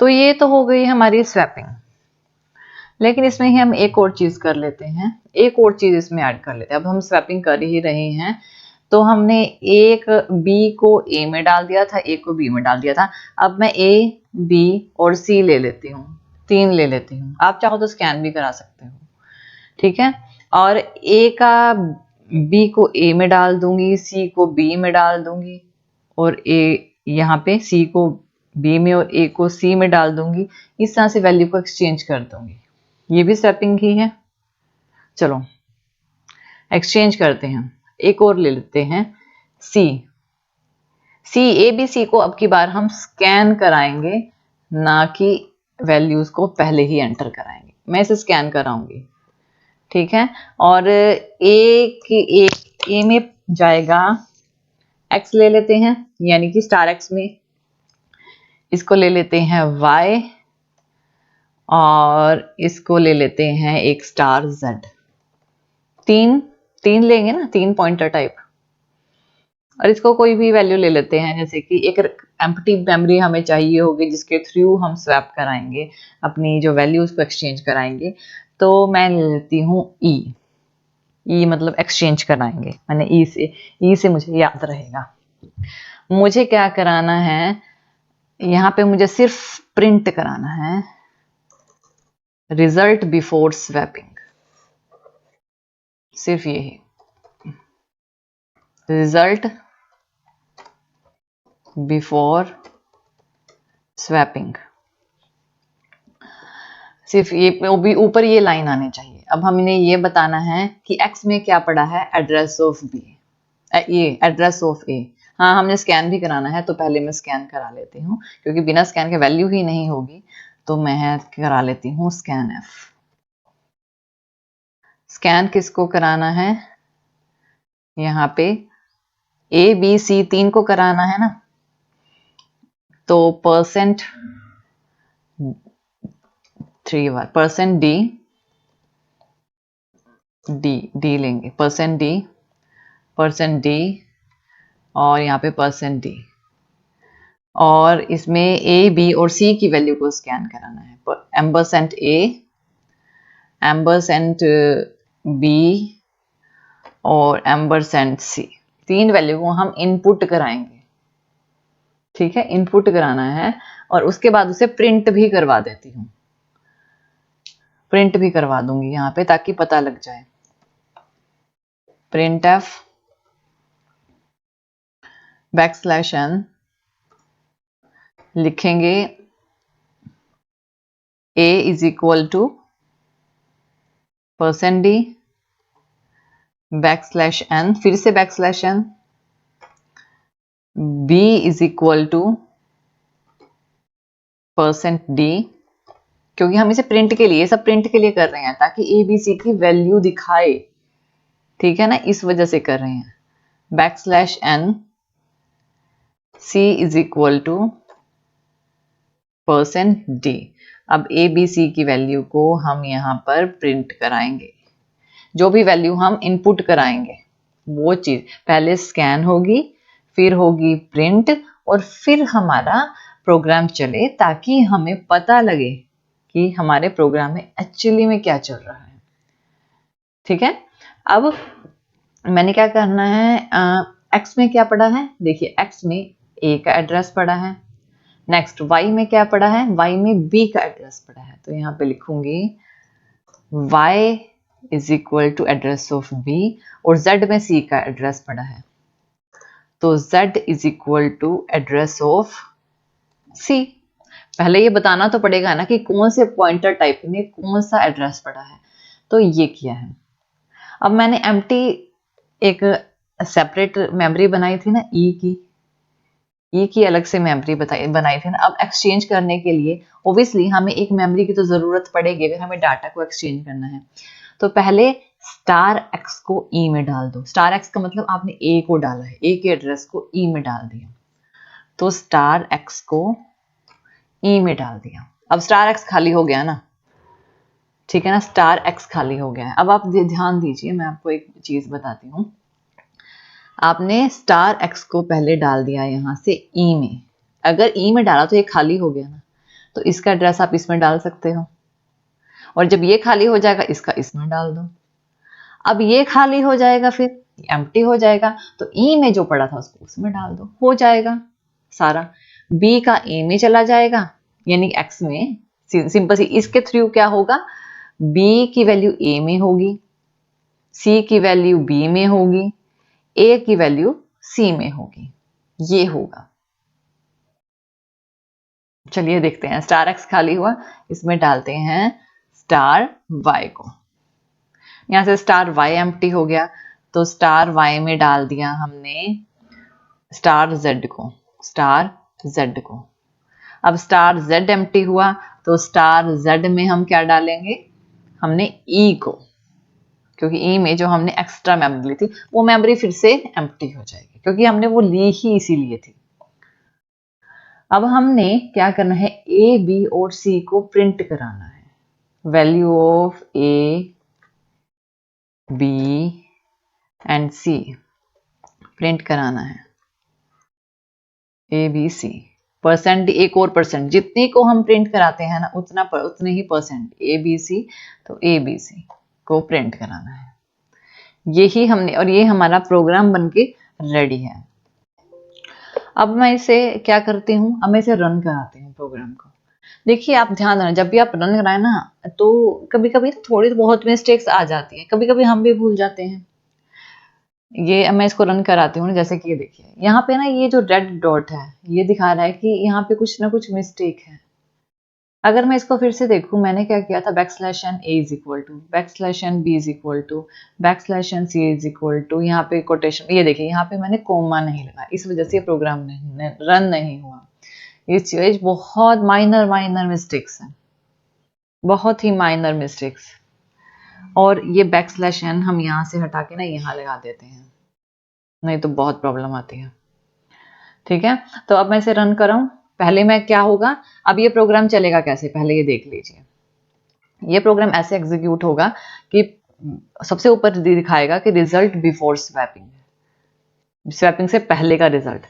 तो ये तो हो गई हमारी स्वैपिंग, लेकिन इसमें ही हम एक और चीज कर लेते हैं, एक और चीज इसमें ऐड कर लेते हैं। अब हम स्वैपिंग कर ही रहे हैं, तो हमने एक बी को ए में डाल दिया था, ए को बी में डाल दिया था। अब मैं ए, बी और सी ले लेती हूँ, 3 ले लेती हूँ। आप चाहो तो स्कैन भी करा सकते हो, ठीक है। और ए का बी को ए में डाल दूंगी, सी को बी में डाल दूंगी, और ए यहाँ पे सी को बी में और ए को सी में डाल दूंगी। इस तरह से वैल्यू को एक्सचेंज कर दूंगी। ये भी स्वैपिंग ही है। चलो एक्सचेंज करते हैं। एक और ले लेते हैं, सी। ए बी सी को अब की बार हम स्कैन कराएंगे, ना कि वैल्यूज को पहले ही एंटर कराएंगे। मैं इसे स्कैन कराऊंगी, ठीक है। और ए में जाएगा, एक्स ले लेते हैं, यानी कि स्टार एक्स में इसको ले लेते हैं वाई, और इसको ले लेते हैं एक स्टार जेड। तीन लेंगे ना, 3 पॉइंटर टाइप। और इसको कोई भी वैल्यू ले लेते हैं, जैसे कि एक एम्प्टी मेमोरी हमें चाहिए होगी जिसके थ्रू हम स्वैप कराएंगे, अपनी जो वैल्यूज को एक्सचेंज कराएंगे। तो मैं ले लेती हूँ ई मतलब एक्सचेंज कराएंगे, मैंने ई से मुझे याद रहेगा। मुझे क्या कराना है, यहाँ पे मुझे सिर्फ प्रिंट कराना है, रिजल्ट बिफोर स्वैपिंग, सिर्फ यही, रिजल्ट बिफोर स्वैपिंग, सिर्फ ये ऊपर ये लाइन आनी चाहिए। अब हमने ये बताना है कि x में क्या पड़ा है, एड्रेस ऑफ बी, ये एड्रेस ऑफ ए। हाँ, हमने स्कैन भी कराना है, तो पहले मैं स्कैन करा लेती हूँ, क्योंकि बिना स्कैन के वैल्यू ही नहीं होगी। तो मैं करा लेती हूँ स्कैन एफ। स्कैन किसको कराना है, यहाँ पे ए बी सी 3 को कराना है ना, तो %3 परसेंट डी लेंगे, परसेंट डी और यहाँ पे %d, और इसमें ए बी और सी की वैल्यू को स्कैन कराना है। एम्बरसेंट ए, एम्बरसेंट बी और एम्बरसेंट सी, 3 वैल्यू को हम इनपुट कराएंगे, ठीक है। इनपुट कराना है, और उसके बाद उसे प्रिंट भी करवा देती हूँ, प्रिंट भी करवा दूंगी यहाँ पे, ताकि पता लग जाए। प्रिंट एफ \n लिखेंगे, a is equal to %d \n, फिर से \n, b is equal to %d, क्योंकि हम इसे प्रिंट के लिए, सब प्रिंट के लिए कर रहे हैं, ताकि ए बी सी की वैल्यू दिखाए, ठीक है ना, इस वजह से कर रहे हैं। \n c is equal to %d। अब ए बी सी की वैल्यू को हम यहाँ पर प्रिंट कराएंगे, जो भी वैल्यू हम इनपुट कराएंगे वो चीज पहले स्कैन होगी, फिर होगी प्रिंट, और फिर हमारा प्रोग्राम चले, ताकि हमें पता लगे कि हमारे प्रोग्राम में एक्चुअली में क्या चल रहा है, ठीक है। अब मैंने क्या करना है, एक्स में क्या पड़ा है, देखिए एक्स में ए का एड्रेस पड़ा है। नेक्स्ट वाई में क्या पड़ा है, वाई में बी का एड्रेस पड़ा है, तो यहाँ पे लिखूंगी y is equal to address of b, और z में c का एड्रेस पड़ा है, तो z is equal to address of c। पहले ये बताना तो पड़ेगा ना कि कौन से पॉइंटर टाइप में कौन सा एड्रेस पड़ा है, तो ये किया है। अब मैंने एम्प्टी एक सेपरेट मेमोरी बनाई थी ना, ई की अलग से मेमोरी बनाई थी ना। अब एक्सचेंज करने के लिए ओब्वियसली हमें एक मेमोरी की तो जरूरत पड़ेगी, अगर हमें डाटा को एक्सचेंज करना है। तो पहले स्टार एक्स को ई में डाल दो। स्टार एक्स का मतलब आपने ए को डाला है, ए के एड्रेस को ई में डाल दिया, तो स्टार एक्स को ई में डाल दिया। अब स्टार एक्स खाली हो गया ना, ठीक है ना, स्टार एक्स खाली हो गया है। अब आप ध्यान दीजिए, मैं आपको एक चीज बताती हूँ। आपने स्टार एक्स को पहले डाल दिया यहाँ से ई में, अगर ई में डाला तो ये खाली हो गया ना, तो इसका एड्रेस आप इसमें डाल सकते हो, और जब ये खाली हो जाएगा इसका इसमें डाल दो। अब ये खाली हो जाएगा, फिर एम्प्टी हो जाएगा, तो ई में जो पड़ा था उसको उसमें डाल दो, हो जाएगा सारा। बी का ए में चला जाएगा, यानी एक्स में, सिंपल सी। इसके थ्रू क्या होगा, बी की वैल्यू ए में होगी, सी की वैल्यू बी में होगी, ए की वैल्यू सी में होगी, ये होगा। चलिए देखते हैं, स्टार एक्स खाली हुआ, इसमें डालते हैं स्टार वाई को। यहां से स्टार वाई एम्प्टी हो गया, तो स्टार वाई में डाल दिया हमने स्टार जेड को, स्टार जेड को। अब स्टार जेड एम्प्टी हुआ, तो स्टार जेड में हम क्या डालेंगे, हमने ई को, क्योंकि ई में जो हमने एक्स्ट्रा मेमोरी ली थी वो मेमोरी फिर से एम्प्टी हो जाएगी, क्योंकि हमने वो ली ही इसीलिए थी। अब हमने क्या करना है, ए बी और सी को प्रिंट कराना है, value of a b and c print कराना है, ए बी सी परसेंट, एक और परसेंट, जितने को हम प्रिंट कराते हैं ना उतने ही परसेंट ए बी सी, तो ए बी सी को प्रिंट कराना है। यही हमने, और ये हमारा प्रोग्राम बनके रेडी है। अब मैं इसे क्या करती हूँ, अब मैं इसे रन कराती हूँ प्रोग्राम को। देखिए आप ध्यान देना, जब भी आप रन कराए ना, तो कभी कभी थोड़ी बहुत मिस्टेक्स आ जाती है, कभी कभी हम भी भूल जाते हैं। ये मैं इसको रन कराती हूँ, जैसे कि ये देखिए यहाँ पे ना, ये जो रेड डॉट है ये दिखा रहा है कि यहाँ पे कुछ ना कुछ मिस्टेक है। अगर मैं इसको फिर से देखूं, मैंने क्या किया था, backslash n a is equal to, backslash n b is equal to, backslash n c is equal to, यहाँ पे कोटेशन, ये देखिए यहाँ पे मैंने कोमा नहीं लगा, इस वजह से प्रोग्राम रन नहीं हुआ। ये चीज बहुत माइनर मिस्टेक्स है, बहुत ही माइनर मिस्टेक्स। और ये बैकस्लैश एन हम यहाँ से हटा के ना यहाँ लगा देते हैं, नहीं तो बहुत प्रॉब्लम आती है। ठीक है, तो अब मैं इसे रन कराऊं, पहले मैं क्या होगा, अब ये प्रोग्राम चलेगा कैसे, पहले ये देख लीजिए। ये प्रोग्राम ऐसे एग्जीक्यूट होगा कि सबसे ऊपर दिखाएगा कि रिजल्ट बिफोर स्वैपिंग, स्वैपिंग से पहले का रिजल्ट।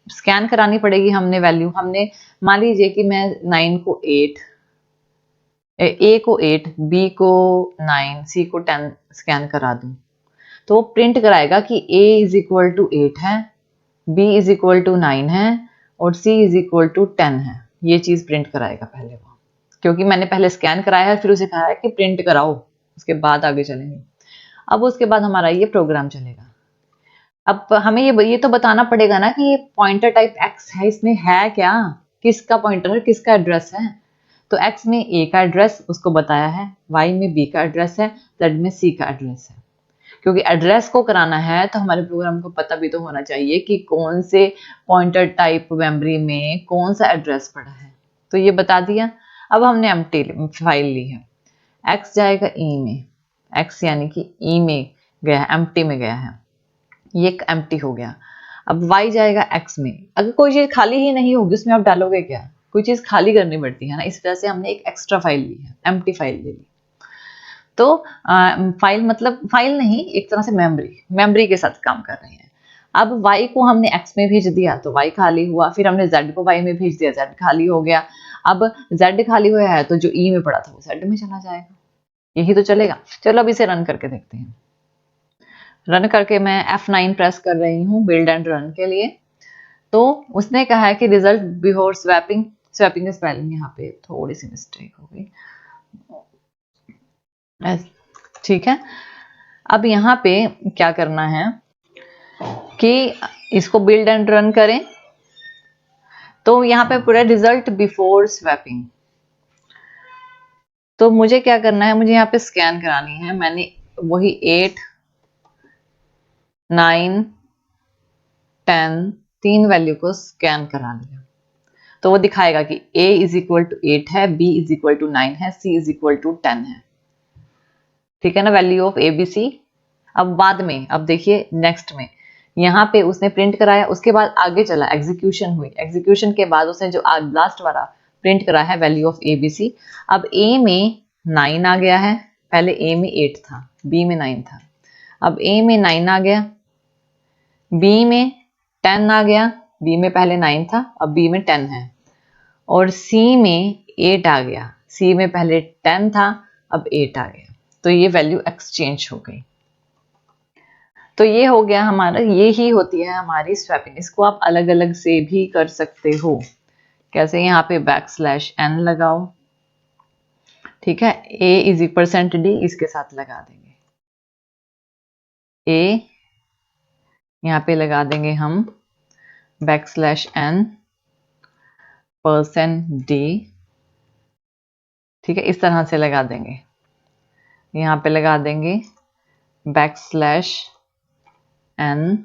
स्कैन करानी पड़ेगी हमने वैल्यू, हमने मान लीजिए कि मैं 9 को 8, ए को 8, बी को 9, सी को 10 स्कैन करा दूं, तो वो प्रिंट कराएगा कि ए इज इक्वल टू 8 है, बी इज इक्वल टू 9 है, और सी इज इक्वल टू 10 है। ये चीज प्रिंट कराएगा पहले वो, क्योंकि मैंने पहले स्कैन कराया है, फिर उसे कहा है कि प्रिंट कराओ, उसके बाद आगे चलेंगे। अब उसके बाद हमारा ये प्रोग्राम चलेगा। अब हमें ये तो बताना पड़ेगा ना कि ये पॉइंटर टाइप एक्स है, इसमें है क्या, किसका पॉइंटर है, किसका एड्रेस है। तो एक्स में ए का एड्रेस उसको बताया है, वाई में बी का एड्रेस है, जेड में सी का एड्रेस है। क्योंकि एड्रेस को कराना है तो हमारे प्रोग्राम को पता भी तो होना चाहिए कि कौन से पॉइंटर टाइप मेमोरी में कौन सा एड्रेस पड़ा है, तो ये बता दिया। अब हमने एम्प्टी फाइल ली है, एक्स जाएगा ई में, एक्स यानी कि ई में गया, एम्प्टी में गया है, ये एक एम्प्टी हो गया। अब वाई जाएगा एक्स में, अगर कोई चीज खाली ही नहीं होगी उसमें आप डालोगे क्या, कोई चीज खाली करनी पड़ती है ना, इस वजह से हमने एक एक्स्ट्रा फाइल ली है, एम्प्टी फाइल ले ली। तो फाइल मतलब फाइल नहीं, एक तरह से मेमोरी के साथ काम कर रहे हैं। अब y को हमने x में भेज दिया तो y खाली हुआ, फिर हमने z को y में भेज दिया, z खाली हो गया। अब z खाली हुआ है तो जो e में पड़ा था वो z में चला जाएगा, यही तो चलेगा। चलो अब इसे रन करके देखते हैं। रन करके मैं F9 प्रेस कर रही हूँ बिल्ड एंड रन के लिए। तो उसने कहा है कि रिजल्ट बिफोर स्वैपिंग, स्वैपिंग की स्पेलिंग यहाँ पे थोड़ी सी मिस्टेक हो गई, ठीक है। अब यहाँ पे क्या करना है कि इसको बिल्ड एंड रन करें, तो यहाँ पे पूरा रिजल्ट बिफोर स्वैपिंग। तो मुझे क्या करना है, मुझे यहाँ पे स्कैन करानी है। मैंने वही 8, 9, 10 तीन वैल्यू को स्कैन करा लिया, तो वो दिखाएगा कि a इज इक्वल टू 8 है, b इज इक्वल टू 9 है, c इज इक्वल टू 10 है, ठीक है ना, value of a b c. अब बाद में, अब देखिए नेक्स्ट में यहाँ पे उसने प्रिंट कराया, उसके बाद आगे चला, एग्जीक्यूशन हुई, एग्जीक्यूशन के बाद उसने जो लास्ट वाला प्रिंट करा है value of a b c. अब ए में 9 आ गया है, पहले ए में 8 था, बी में 9 था, अब ए में 9 आ गया, बी में 10 आ गया, बी में पहले 9 था अब बी में 10 है, और सी में 8 आ गया, सी में पहले 10 था अब 8 आ गया, तो ये वैल्यू एक्सचेंज हो गई। तो ये हो गया हमारा, ये ही होती है हमारी स्वैपिंग। इसको आप अलग अलग से भी कर सकते हो। कैसे? यहाँ पे \n लगाओ, ठीक है, a इज %d इसके साथ लगा देंगे, a यहाँ पे लगा देंगे हम \n %d, ठीक है, इस तरह से लगा देंगे। यहाँ पे लगा देंगे \n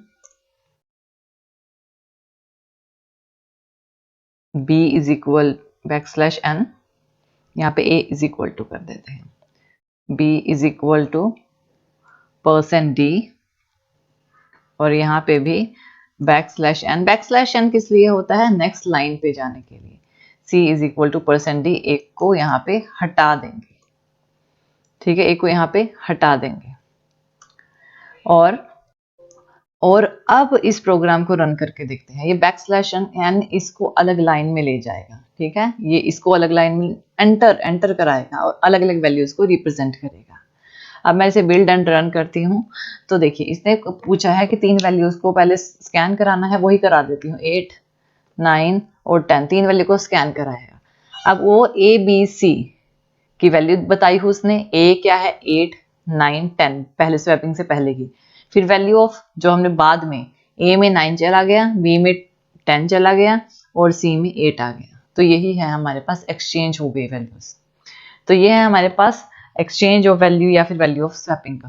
b is equal \n, यहाँ पे a इज इक्वल टू कर देते हैं b is equal to %d, और यहाँ पे भी \n किस लिए होता है? नेक्स्ट लाइन पे जाने के लिए। c is equal to %d, एक को यहाँ पे हटा देंगे, ठीक है, एक को यहाँ पे हटा देंगे। और अब इस प्रोग्राम को रन करके देखते हैं। ये \n इसको अलग लाइन में ले जाएगा, ठीक है, ये इसको अलग लाइन में एंटर कराएगा और अलग अलग वैल्यूज को रिप्रेजेंट करेगा। अब मैं इसे बिल्ड एंड रन करती हूँ, तो देखिए इसने पूछा है कि 3 वैल्यूज को पहले स्कैन कराना है, वही करा देती हूँ। 8, 9 और 10, 3 वैल्यू को स्कैन कराएगा। अब वो ABC की वैल्यू बताई हो उसने, A क्या है? 8, 9, 10, पहले स्वैपिंग से पहले की। फिर वैल्यू ऑफ जो हमने बाद में, A में 9 चला गया, B में 10 चला गया और C में 8 आ गया। तो यही है हमारे पास, एक्सचेंज हो गई वैल्यूज। तो ये है हमारे पास एक्सचेंज ऑफ वैल्यू या फिर वैल्यू ऑफ स्वैपिंग का।